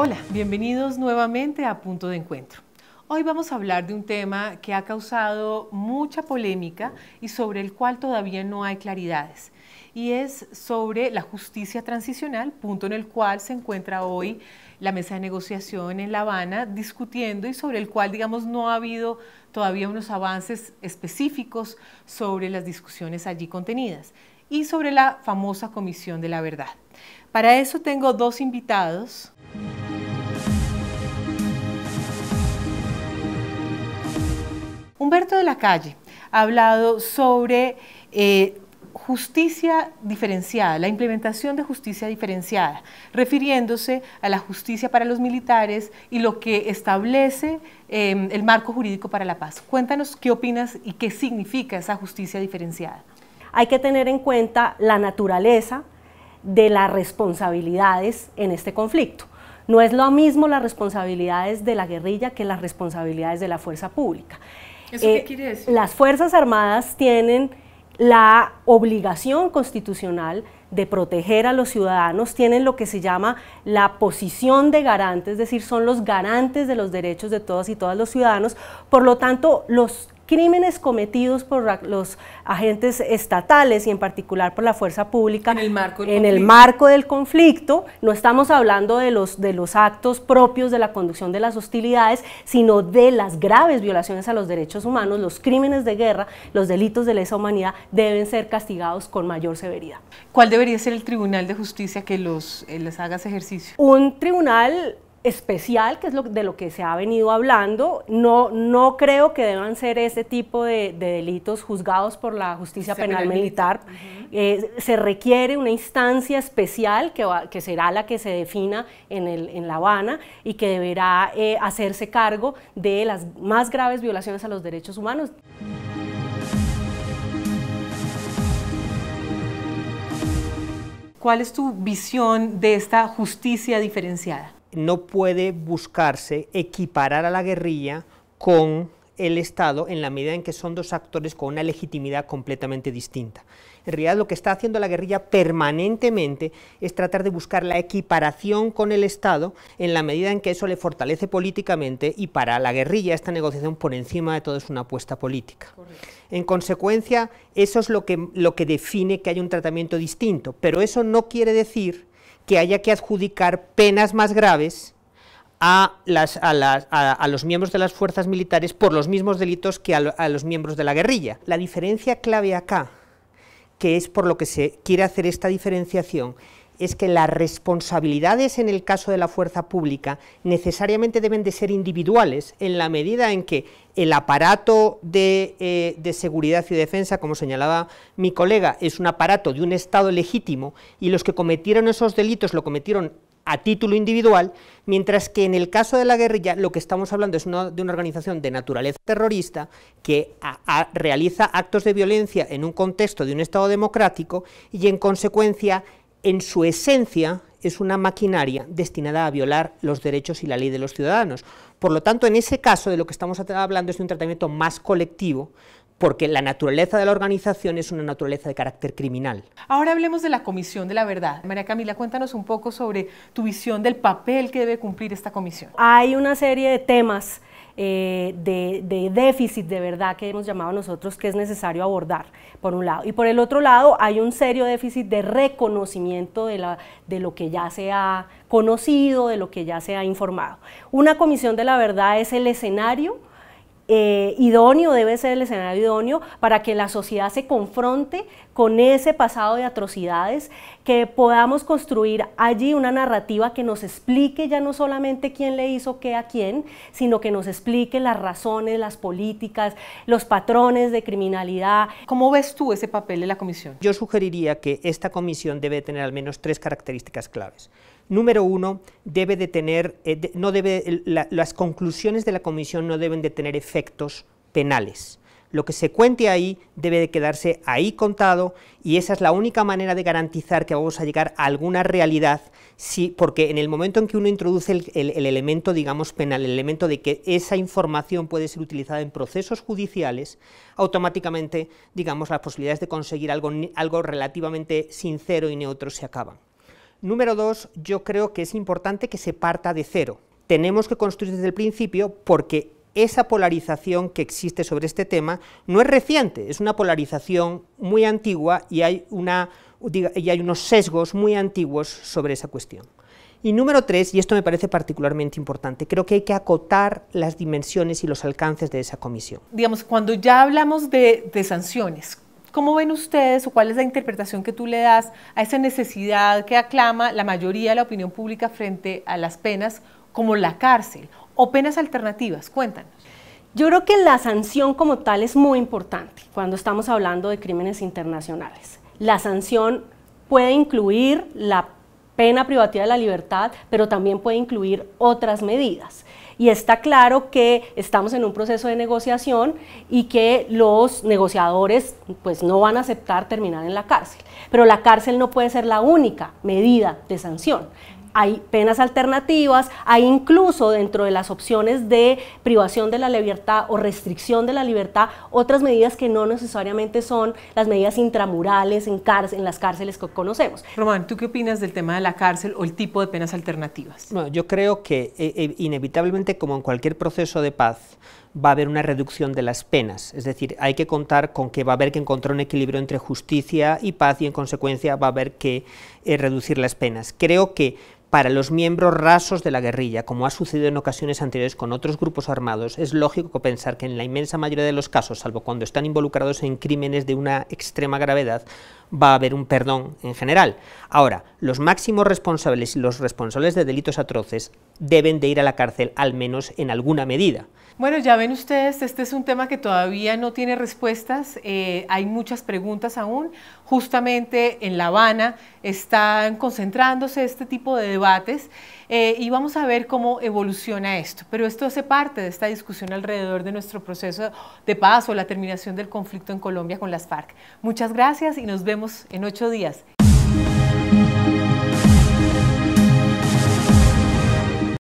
Hola, bienvenidos nuevamente a Punto de Encuentro. Hoy vamos a hablar de un tema que ha causado mucha polémica y sobre el cual todavía no hay claridades, y es sobre la justicia transicional, punto en el cual se encuentra hoy la mesa de negociación en La Habana discutiendo y sobre el cual, digamos, no ha habido todavía unos avances específicos sobre las discusiones allí contenidas y sobre la famosa Comisión de la Verdad. Para eso tengo dos invitados. Humberto de la Calle ha hablado sobre justicia diferenciada, la implementación de justicia diferenciada, refiriéndose a la justicia para los militares y lo que establece el marco jurídico para la paz. Cuéntanos qué opinas y qué significa esa justicia diferenciada. Hay que tener en cuenta la naturaleza de las responsabilidades en este conflicto. No es lo mismo las responsabilidades de la guerrilla que las responsabilidades de la fuerza pública. ¿Eso qué quiere decir? Las Fuerzas Armadas tienen la obligación constitucional de proteger a los ciudadanos, tienen lo que se llama la posición de garante, es decir, son los garantes de los derechos de todas y todos los ciudadanos. Por lo tanto, los crímenes cometidos por los agentes estatales y en particular por la fuerza pública en el marco del conflicto, no estamos hablando de los actos propios de la conducción de las hostilidades, sino de las graves violaciones a los derechos humanos, los crímenes de guerra, los delitos de lesa humanidad deben ser castigados con mayor severidad. ¿Cuál debería ser el Tribunal de Justicia que les haga ese ejercicio? Un tribunal especial, que es de lo que se ha venido hablando. No creo que deban ser ese tipo de delitos juzgados por la justicia penal militar. Se requiere una instancia especial que será la que se defina en La Habana y que deberá hacerse cargo de las más graves violaciones a los derechos humanos. ¿Cuál es tu visión de esta justicia diferenciada? No puede buscarse equiparar a la guerrilla con el Estado en la medida en que son dos actores con una legitimidad completamente distinta. En realidad lo que está haciendo la guerrilla permanentemente es tratar de buscar la equiparación con el Estado en la medida en que eso le fortalece políticamente, y para la guerrilla esta negociación por encima de todo es una apuesta política. Correcto. En consecuencia, eso es lo que define que haya un tratamiento distinto, pero eso no quiere decir que haya que adjudicar penas más graves a los miembros de las fuerzas militares por los mismos delitos que a los miembros de la guerrilla. La diferencia clave acá, que es por lo que se quiere hacer esta diferenciación, es que las responsabilidades en el caso de la fuerza pública necesariamente deben de ser individuales, en la medida en que el aparato de seguridad y defensa, como señalaba mi colega, es un aparato de un Estado legítimo, y los que cometieron esos delitos lo cometieron a título individual, mientras que en el caso de la guerrilla lo que estamos hablando es de una organización de naturaleza terrorista que realiza actos de violencia en un contexto de un Estado democrático y en consecuencia en su esencia es una maquinaria destinada a violar los derechos y la ley de los ciudadanos. Por lo tanto, en ese caso de lo que estamos hablando es de un tratamiento más colectivo, porque la naturaleza de la organización es una naturaleza de carácter criminal. Ahora hablemos de la Comisión de la Verdad. María Camila, cuéntanos un poco sobre tu visión del papel que debe cumplir esta comisión. Hay una serie de temas de déficit de verdad que hemos llamado nosotros que es necesario abordar, por un lado, y por el otro lado hay un serio déficit de reconocimiento de lo que ya se ha conocido, de lo que ya se ha informado. Una Comisión de la Verdad es el escenario idóneo, debe ser el escenario idóneo para que la sociedad se confronte con ese pasado de atrocidades, que podamos construir allí una narrativa que nos explique ya no solamente quién le hizo qué a quién, sino que nos explique las razones, las políticas, los patrones de criminalidad. ¿Cómo ves tú ese papel de la comisión? Yo sugeriría que esta comisión debe tener al menos 3 características claves. Número 1, debe de tener, las conclusiones de la comisión no deben de tener efectos penales. Lo que se cuente ahí debe de quedarse ahí contado, y esa es la única manera de garantizar que vamos a llegar a alguna realidad, porque en el momento en que uno introduce el elemento, digamos, penal, el elemento de que esa información puede ser utilizada en procesos judiciales, automáticamente, digamos, las posibilidades de conseguir algo relativamente sincero y neutro se acaban. Número 2, yo creo que es importante que se parta de cero. Tenemos que construir desde el principio, porque esa polarización que existe sobre este tema no es reciente, es una polarización muy antigua y hay unos sesgos muy antiguos sobre esa cuestión. Y número 3, y esto me parece particularmente importante, creo que hay que acotar las dimensiones y los alcances de esa comisión. Digamos, cuando ya hablamos de sanciones, ¿cómo ven ustedes o cuál es la interpretación que tú le das a esa necesidad que aclama la mayoría de la opinión pública frente a las penas como la cárcel o penas alternativas? Cuéntanos. Yo creo que la sanción como tal es muy importante cuando estamos hablando de crímenes internacionales. La sanción puede incluir la pena privativa de la libertad, pero también puede incluir otras medidas. Y está claro que estamos en un proceso de negociación y que los negociadores pues no van a aceptar terminar en la cárcel. Pero la cárcel no puede ser la única medida de sanción. Hay penas alternativas, hay incluso dentro de las opciones de privación de la libertad o restricción de la libertad otras medidas que no necesariamente son las medidas intramurales en las cárceles que conocemos. Román, ¿tú qué opinas del tema de la cárcel o el tipo de penas alternativas? Bueno, yo creo que inevitablemente, como en cualquier proceso de paz, va a haber una reducción de las penas, es decir, hay que contar con que va a haber que encontrar un equilibrio entre justicia y paz y en consecuencia va a haber que reducir las penas. Creo que para los miembros rasos de la guerrilla, como ha sucedido en ocasiones anteriores con otros grupos armados, es lógico pensar que en la inmensa mayoría de los casos, salvo cuando están involucrados en crímenes de una extrema gravedad, va a haber un perdón en general. Ahora, los máximos responsables y los responsables de delitos atroces deben de ir a la cárcel, al menos en alguna medida. Bueno, ya ven ustedes, este es un tema que todavía no tiene respuestas, hay muchas preguntas aún. Justamente en La Habana están concentrándose este tipo de debates y vamos a ver cómo evoluciona esto. Pero esto hace parte de esta discusión alrededor de nuestro proceso de paz o la terminación del conflicto en Colombia con las FARC. Muchas gracias y nos vemos en 8 días